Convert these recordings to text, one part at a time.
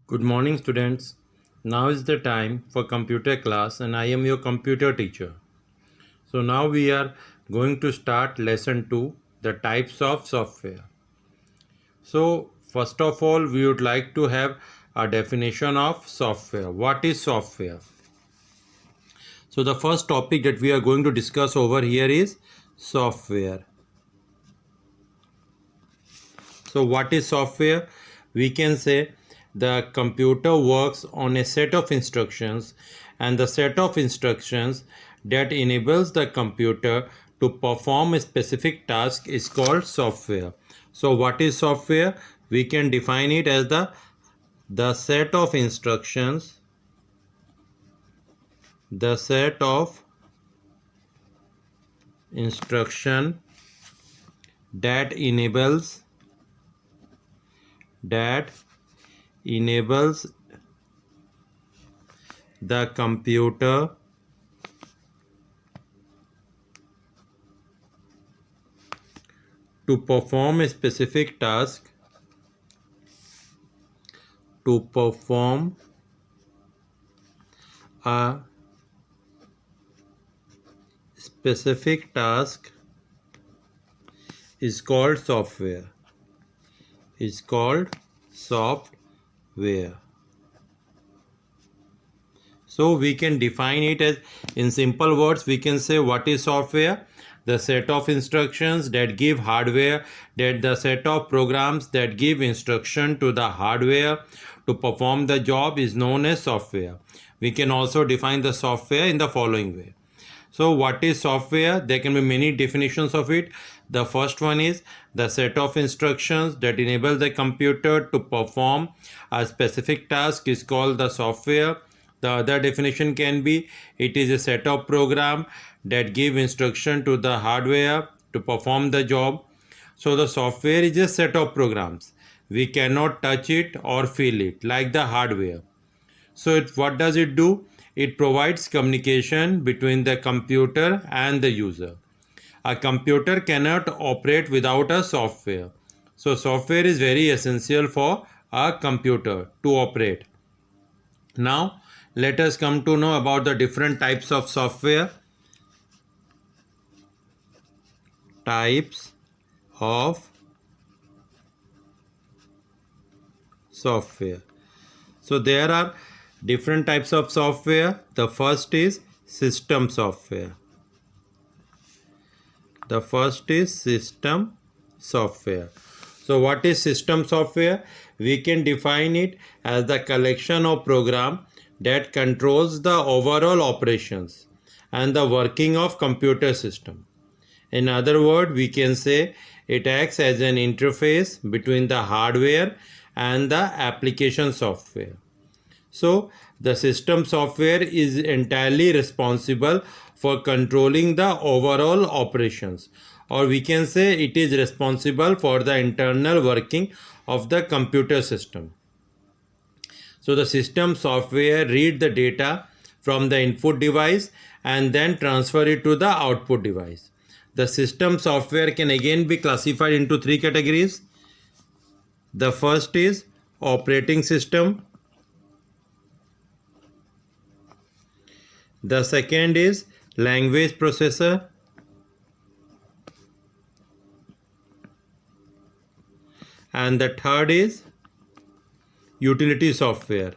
Good morning, students. Now is the time for computer class and I am your computer teacher. So now we are going to start lesson 2, the types of software. So first of all, we would like to have a definition of software. What is software? So the first topic that we are going to discuss over here is software. So what is software? We can say the computer works on a set of instructions, and the set of instructions that enables the computer to perform a specific task is called software. So what is software? We can define it as the set of instructions, the set of instruction that enables the computer to perform a specific task, is called software. So we can define it as, in simple words, we can say what is software? The set of instructions that give hardware, that the set of programs that give instruction to the hardware to perform the job is known as software. We can also define the software in the following way. So what is software? There can be many definitions of it. The first one is the set of instructions that enable the computer to perform a specific task is called the software. The other definition can be it is a set of program that give instruction to the hardware to perform the job. So the software is a set of programs. We cannot touch it or feel it like the hardware. So what does it do? It provides communication between the computer and the user. A computer cannot operate without a software. So software is very essential for a computer to operate. Now let us come to know about the different types of software. Types of software. So there are different types of software. The first is system software. So what is system software? We can define it as the collection of programs that controls the overall operations and the working of computer system. In other words, we can say it acts as an interface between the hardware and the application software. So the system software is entirely responsible for controlling the overall operations, or we can say it is responsible for the internal working of the computer system. So the system software read the data from the input device and then transfer it to the output device. The system software can again be classified into three categories. The first is operating system. The second is language processor. And the third is utility software.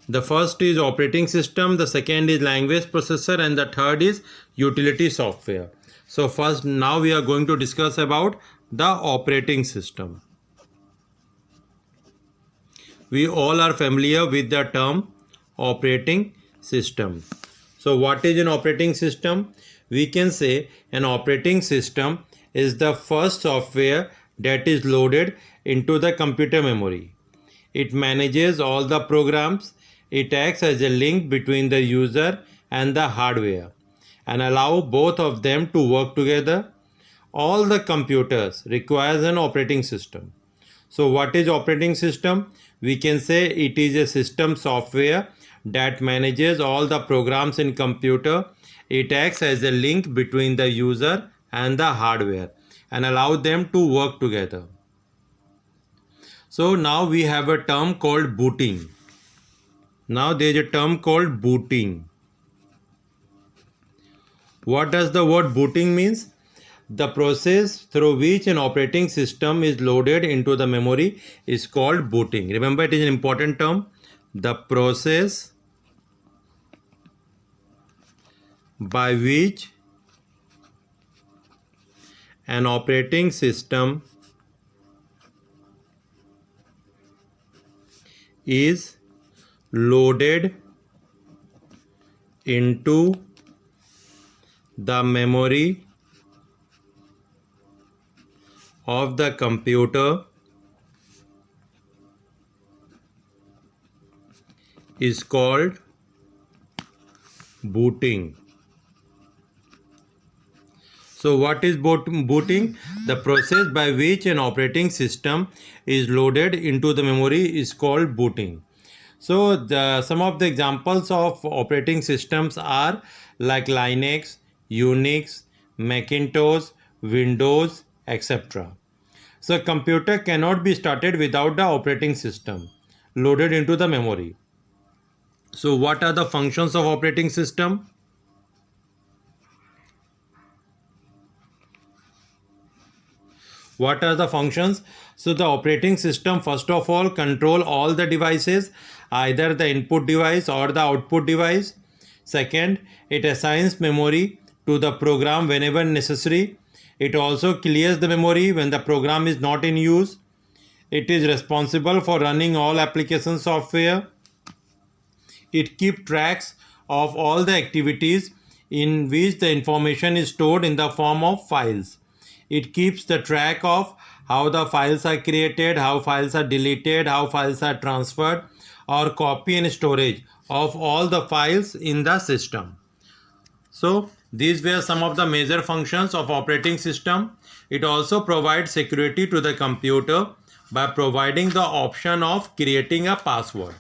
The first is operating system, the second is language processor, and the third is utility software. So first, now we are going to discuss about the operating system. We all are familiar with the term operating system. So what is an operating system? We can say an operating system is the first software that is loaded into the computer memory. It manages all the programs. It acts as a link between the user and the hardware and allow both of them to work together. All the computers requires an operating system. So what is operating system? We can say it is a system software that manages all the programs in computer. It acts as a link between the user and the hardware and allow them to work together. So now we have a term called booting. Now there is a term called booting. What does the word booting means? The process through which an operating system is loaded into the memory is called booting. Remember, it is an important term. The process by which an operating system is loaded into the memory of the computer is called booting. So what is booting? The process by which an operating system is loaded into the memory is called booting. So some of the examples of operating systems are like Linux, Unix, Macintosh, Windows, etc. So a computer cannot be started without the operating system loaded into the memory. So what are the functions of operating system? What are the functions? So the operating system first of all control all the devices, either the input device or the output device. Second, it assigns memory to the program whenever necessary. It also clears the memory when the program is not in use. It is responsible for running all application software. It keeps tracks of all the activities in which the information is stored in the form of files. It keeps the track of how the files are created, how files are deleted, how files are transferred, or copy and storage of all the files in the system. So these were some of the major functions of operating system. It also provides security to the computer by providing the option of creating a password.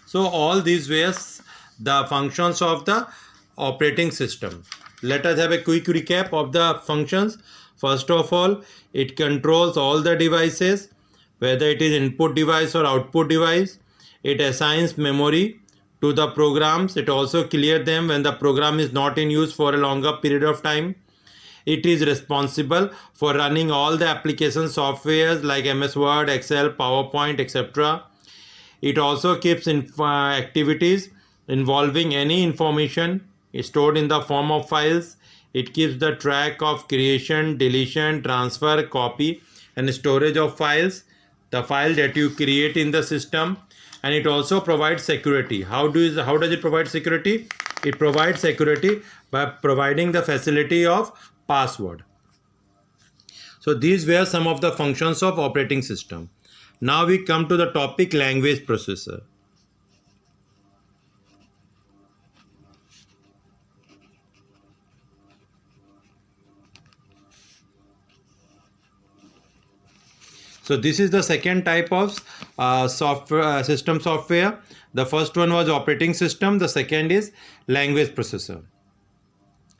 So all these were the functions of the operating system. Let us have a quick recap of the functions. First of all, it controls all the devices, whether it is input device or output device. It assigns memory to the programs. It also clears them when the program is not in use for a longer period of time. It is responsible for running all the application softwares like MS Word, Excel, PowerPoint, etc. It also keeps activities involving any information stored in the form of files. It keeps the track of creation, deletion, transfer, copy and storage of files, the file that you create in the system. And it also provides security. How does it provide security? It provides security by providing the facility of password. So these were some of the functions of operating system. Now we come to the topic language processor. So this is the second type of system software. The first one was operating system. The second is language processor.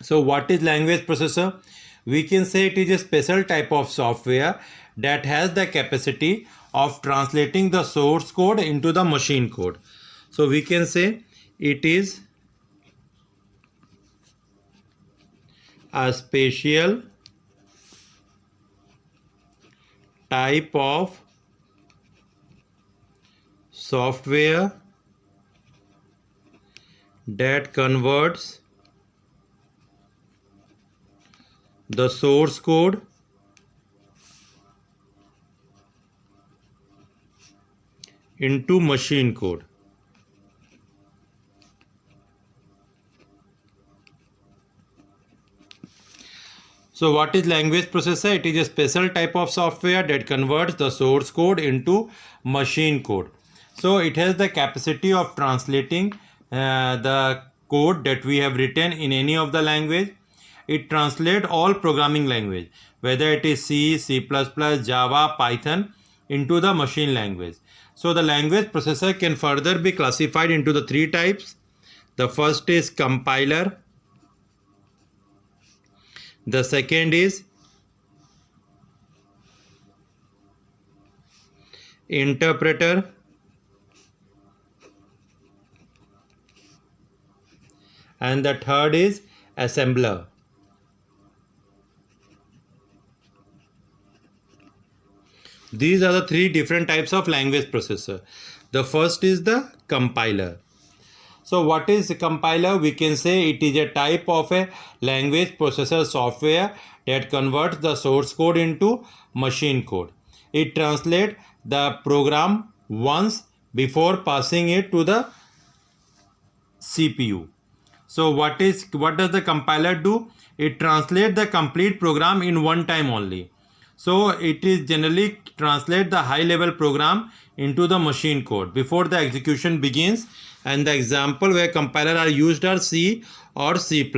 So what is language processor? We can say it is a special type of software that has the capacity of translating the source code into the machine code. So we can say it is a special type of software that converts the source code into machine code. So what is language processor? It is a special type of software that converts the source code into machine code. So it has the capacity of translating the code that we have written in any of the language. It translates all programming language, whether it is C, C++, Java, Python, into the machine language. So the language processor can further be classified into the three types. The first is compiler. The second is interpreter, and the third is assembler. These are the three different types of language processor. The first is the compiler. So what is a compiler? We can say it is a type of a language processor software that converts the source code into machine code. It translates the program once before passing it to the CPU. So what does the compiler do? It translates the complete program in one time only. So it is generally translate the high level program into the machine code before the execution begins, and the example where compiler are used are C or C++.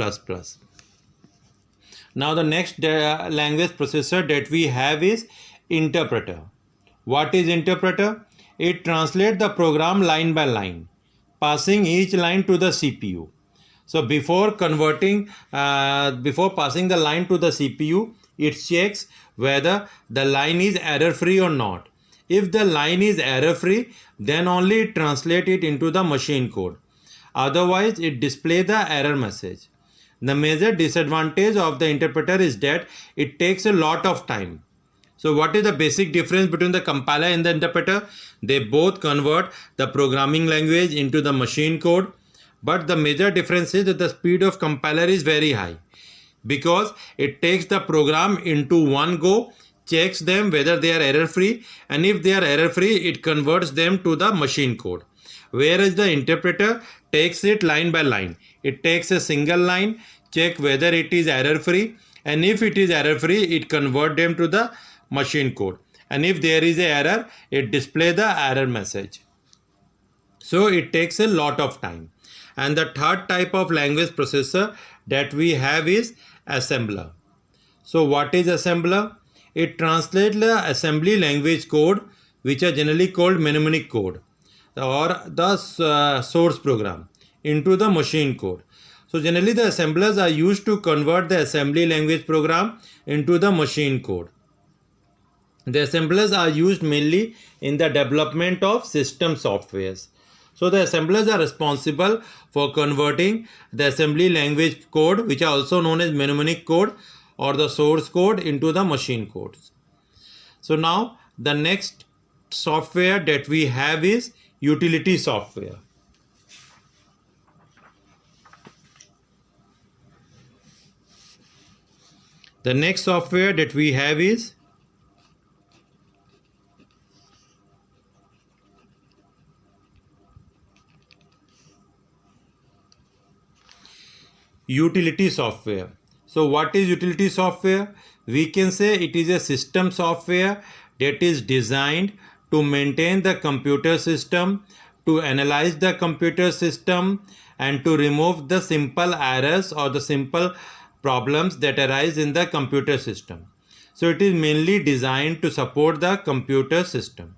Now the next language processor that we have is interpreter. What is interpreter? It translates the program line by line, passing each line to the CPU. So before passing the line to the CPU, it checks whether the line is error free or not. If the line is error free, then only it translates it into the machine code. Otherwise, it displays the error message. The major disadvantage of the interpreter is that it takes a lot of time. So what is the basic difference between the compiler and the interpreter? They both convert the programming language into the machine code, but the major difference is that the speed of compiler is very high because it takes the program into one go, checks them whether they are error free, and if they are error free, it converts them to the machine code. Whereas the interpreter takes it line by line. It takes a single line, check whether it is error free, and if it is error free, it converts them to the machine code. And if there is an error, it displays the error message. So it takes a lot of time. And the third type of language processor that we have is assembler. So what is assembler? It translates the assembly language code, which are generally called mnemonic code, or the source program, into the machine code. So generally the assemblers are used to convert the assembly language program into the machine code. The assemblers are used mainly in the development of system softwares. So the assemblers are responsible for converting the assembly language code, which are also known as mnemonic code or the source code, into the machine codes. So now the next software that we have is utility software. The next software that we have is utility software. So what is utility software? We can say it is a system software that is designed to maintain the computer system, to analyze the computer system, and to remove the simple errors or the simple problems that arise in the computer system. So it is mainly designed to support the computer system.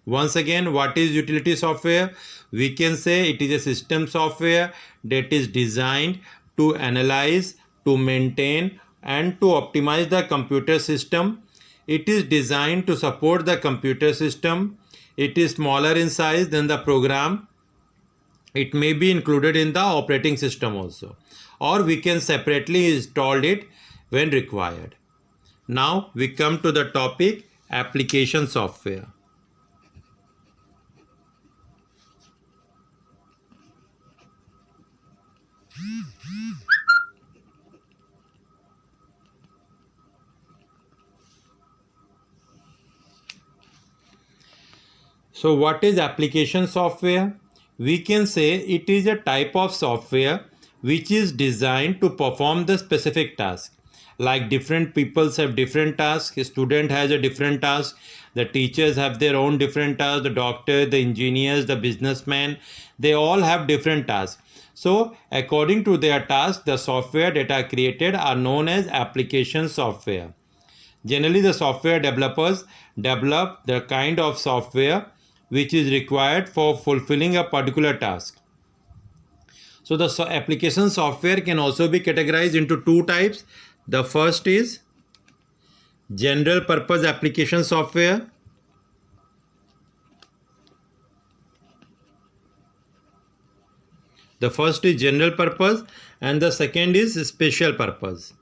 Once again, what is utility software? We can say it is a system software that is designed to analyze, to maintain, and to optimize the computer system. It is designed to support the computer system. It is smaller in size than the program. It may be included in the operating system also, or we can separately install it when required. Now we come to the topic application software. So what is application software? We can say it is a type of software which is designed to perform the specific task. Like different people have different tasks, a student has a different task, the teachers have their own different tasks, the doctor, the engineers, the businessmen, they all have different tasks. So according to their task, the software that are created are known as application software. Generally, the software developers develop the kind of software which is required for fulfilling a particular task. So the application software can also be categorized into two types. The first is general purpose application software, The first is general purpose and the second is special purpose.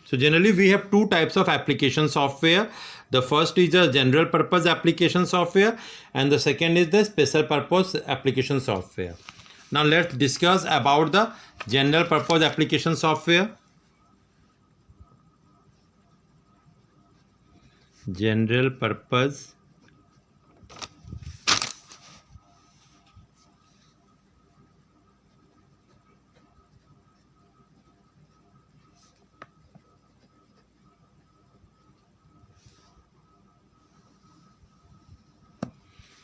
So generally we have two types of application software. The first is the general purpose application software and the second is the special purpose application software. Now let's discuss about the general purpose application software. General purpose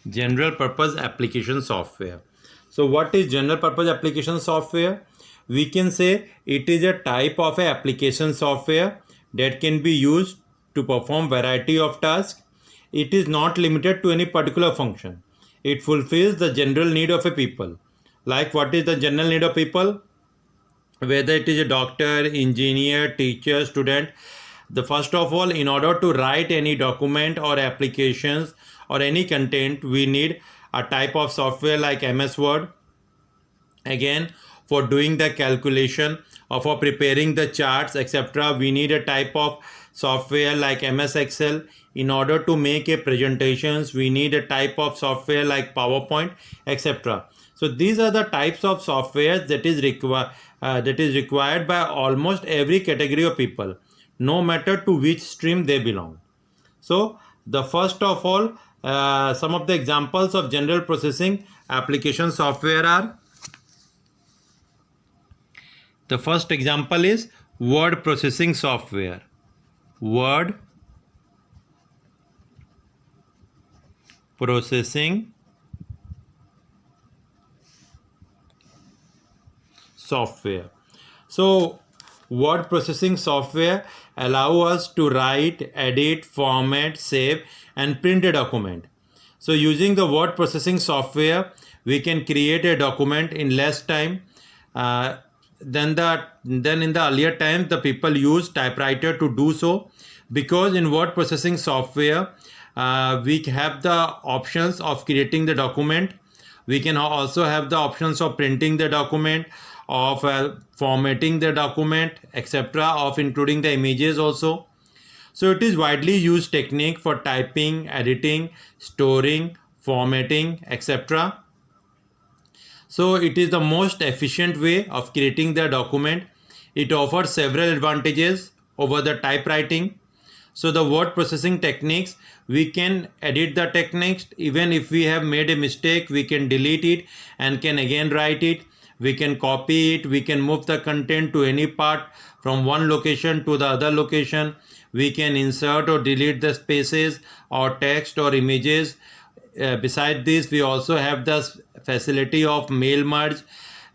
general purpose application software. So what is general purpose application software? We can say it is a type of a application software that can be used to perform variety of tasks. It is not limited to any particular function. It fulfills the general need of a people. Like what is the general need of people? Whether it is a doctor, engineer, teacher, student. The first of all, in order to write any document or applications or any content, we need a type of software like MS Word. Again, for doing the calculation or for preparing the charts, etc., we need a type of software like MS Excel. In order to make a presentations, we need a type of software like PowerPoint, etc. So these are the types of software that is required by almost every category of people, no matter to which stream they belong. So the first of all, some of the examples of general processing application software are: the first example is word processing software. Word processing software. So word processing software allow us to write, edit, format, save and print a document. So using the word processing software, we can create a document in less time than in the earlier times the people used typewriter to do so. Because in word processing software, we have the options of creating the document. We can also have the options of printing the document, of formatting the document, etc., of including the images also. So it is widely used technique for typing, editing, storing, formatting, etc. So it is the most efficient way of creating the document. It offers several advantages over the typewriting. So the word processing techniques, we can edit the techniques. Even if we have made a mistake, we can delete it and can again write it. We can copy it. We can move the content to any part from one location to the other location. We can insert or delete the spaces or text or images. Besides this, we also have the facility of mail merge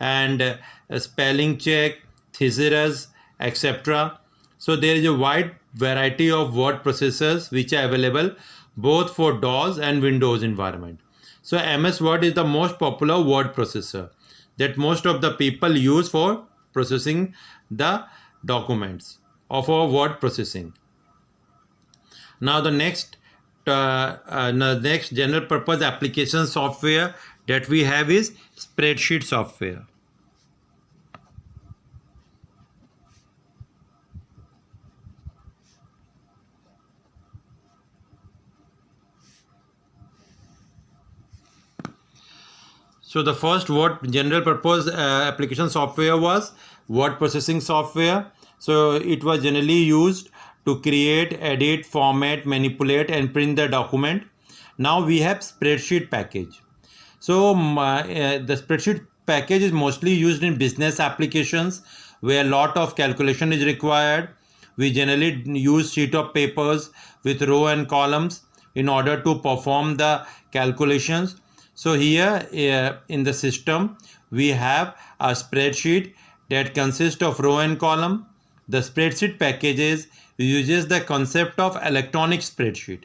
and spelling check, thesaurus, etc. So there is a wide variety of word processors which are available both for DOS and Windows environment. So MS Word is the most popular word processor that most of the people use for processing the documents of our word processing. Now the next general purpose application software that we have is spreadsheet software. So the first general purpose application software was word processing software. So it was generally used to create, edit, format, manipulate and print the document. Now we have spreadsheet package. So the spreadsheet package is mostly used in business applications where a lot of calculation is required. We generally use sheet of papers with row and columns in order to perform the calculations. So here in the system, we have a spreadsheet that consists of row and column. The spreadsheet packages uses the concept of electronic spreadsheet.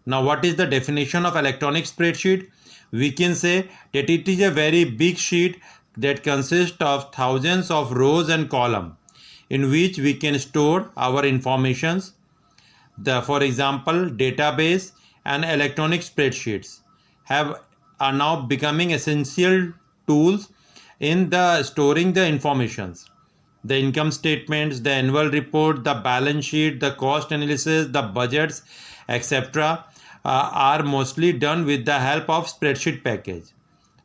Now, what is the definition of electronic spreadsheet? We can say that it is a very big sheet that consists of thousands of rows and columns in which we can store our informations. For example, database and electronic spreadsheets are now becoming essential tools in the storing the informations. The income statements, the annual report, the balance sheet, the cost analysis, the budgets, etc. Are mostly done with the help of spreadsheet package.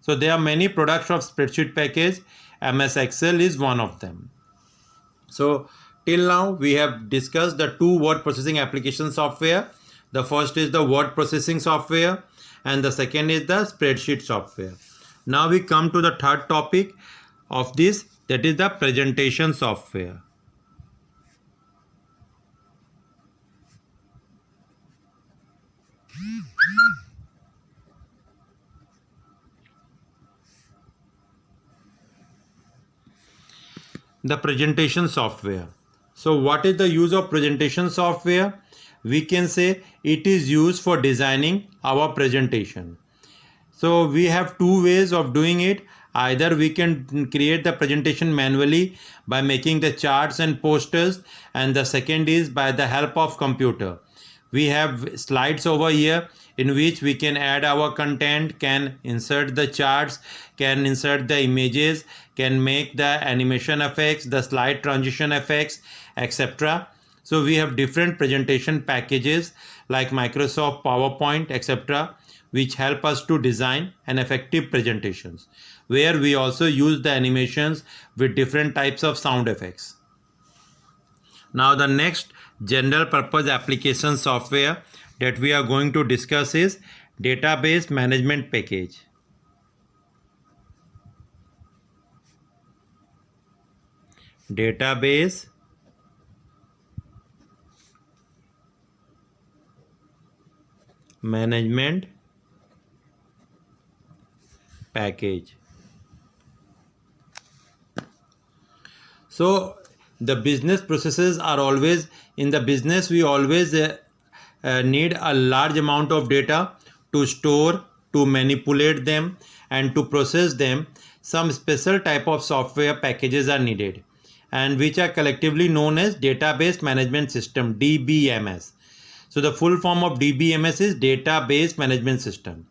So there are many products of spreadsheet package. MS Excel is one of them. So till now we have discussed the two word processing application software. The first is the word processing software and the second is the spreadsheet software. Now we come to the third topic of this, that is the presentation software. The presentation software. So what is the use of presentation software? We can say it is used for designing our presentation. So we have two ways of doing it. Either we can create the presentation manually by making the charts and posters, and the second is by the help of computer. We have slides over here in which we can add our content, can insert the charts, can insert the images, can make the animation effects, the slide transition effects, etc. So we have different presentation packages like Microsoft PowerPoint, etc., which help us to design an effective presentations, where we also use the animations with different types of sound effects. Now the next general purpose application software that we are going to discuss is database management package. Database management package. So the business processes are always, in the business we always need a large amount of data to store, to manipulate them and to process them. Some special type of software packages are needed, and which are collectively known as database management system, DBMS. So the full form of DBMS is database management system.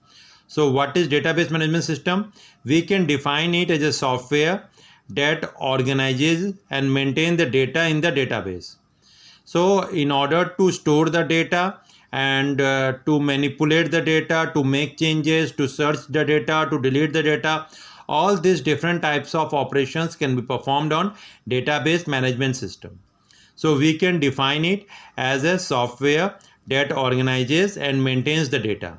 So what is database management system? We can define it as a software that organizes and maintains the data in the database. So in order to store the data and to manipulate the data, to make changes, to search the data, to delete the data, all these different types of operations can be performed on database management system. So we can define it as a software that organizes and maintains the data.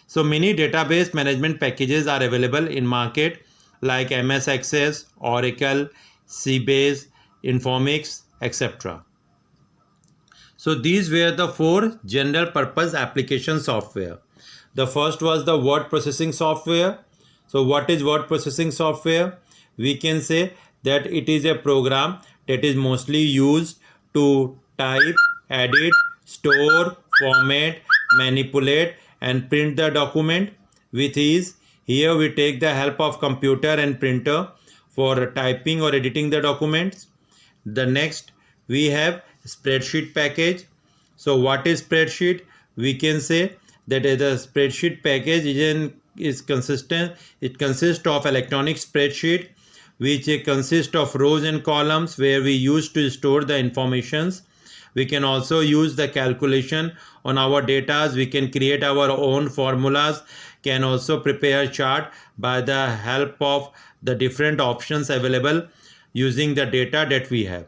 So many database management packages are available in market like MS Access, Oracle, Sybase, Informix, etc. So these were the four general purpose application software. The first was the word processing software. So what is word processing software? We can say that it is a program that is mostly used to type, edit, store, format, manipulate and print the document with ease. Here we take the help of computer and printer for typing or editing the documents. The next we have spreadsheet package. So what is spreadsheet? We can say that the spreadsheet package it consists of electronic spreadsheet which consists of rows and columns where we use to store the informations. We can also use the calculation on our data. We can create our own formulas, can also prepare chart by the help of the different options available using the data that we have.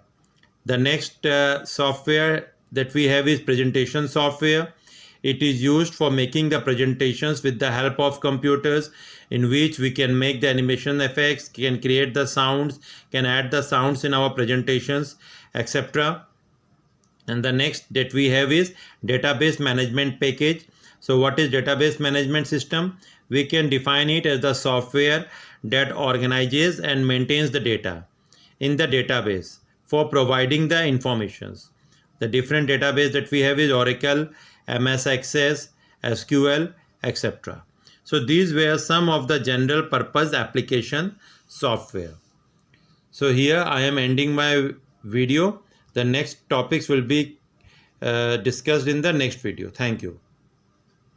The next software that we have is presentation software. It is used for making the presentations with the help of computers, in which we can make the animation effects, can create the sounds, can add the sounds in our presentations, etc. And the next that we have is database management package. So what is database management system? We can define it as the software that organizes and maintains the data in the database for providing the informations. The different database that we have is Oracle, MS Access, SQL, etc. So these were some of the general purpose application software. So here I am ending my video. The next topics will be discussed in the next video. Thank you.